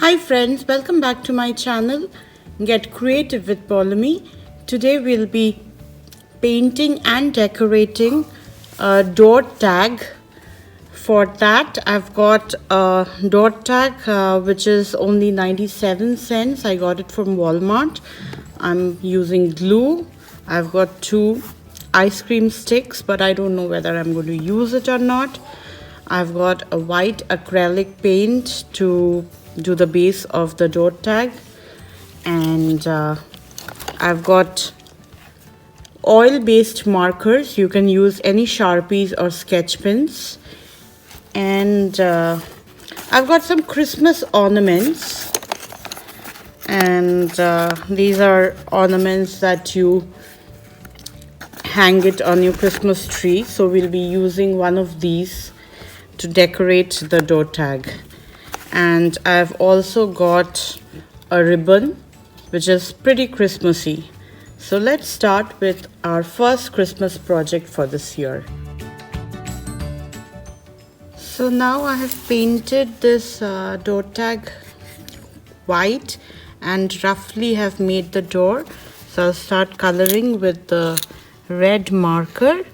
Hi friends, welcome back to my channel Get Creative with Polemy. Today we'll be painting and decorating a door tag. For that I've got a door tag which is only 97 cents. I got it from Walmart. I'm using glue. I've got two ice cream sticks, but I don't know whether I'm going to use it or not. I've got a white acrylic paint to do the base of the door tag, and I've got oil based markers. You can use any Sharpies or sketch pens, and I've got some Christmas ornaments, and these are ornaments that you hang it on your Christmas tree. So we'll be using one of these to decorate the door tag. And I've also got a ribbon which is pretty Christmassy. So let's start with our first Christmas project for this year. So now I have painted this door tag white and roughly have made the door. So I'll start coloring with the red marker.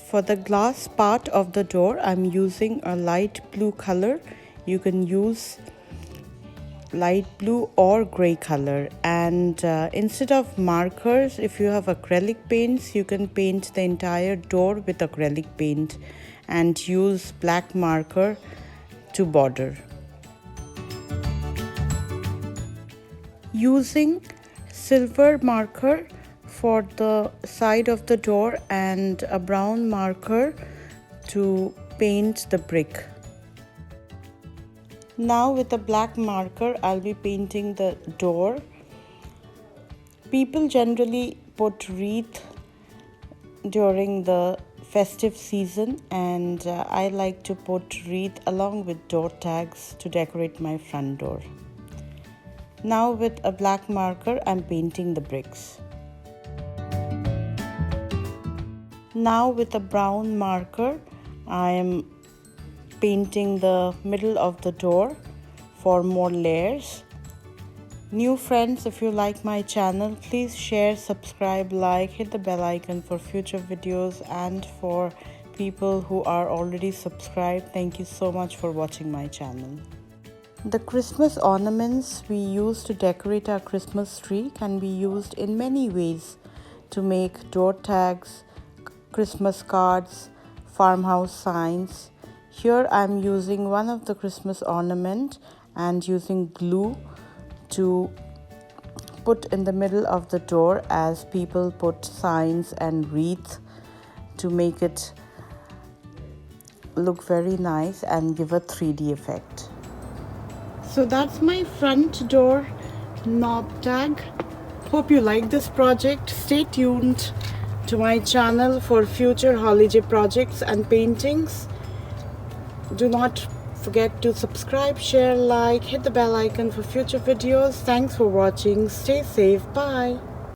For the glass part of the door, I'm using a light blue color. You can use light blue or gray color, and instead of markers, if you have acrylic paints, you can paint the entire door with acrylic paint and use black marker to border. Using silver marker for the side of the door and a brown marker to paint the brick. Now with a black marker, I'll be painting the door. People generally put wreath during the festive season, and I like to put wreath along with door tags to decorate my front door. Now with a black marker, I'm painting the bricks. Now with a brown marker, I am painting the middle of the door for more layers. New friends, if you like my channel, please share, subscribe, like, hit the bell icon for future videos, and for people who are already subscribed, thank you so much for watching my channel. The Christmas ornaments we use to decorate our Christmas tree can be used in many ways to make door tags, Christmas cards, farmhouse signs. Here I'm using one of the Christmas ornament and using glue to put in the middle of the door as people put signs and wreath to make it look very nice and give a 3D effect. So that's my front door knob tag. Hope you like this project. Stay tuned to my channel for future holiday projects and paintings. Do not forget to subscribe, share, like, hit the bell icon for future videos. Thanks for watching. Stay safe. Bye.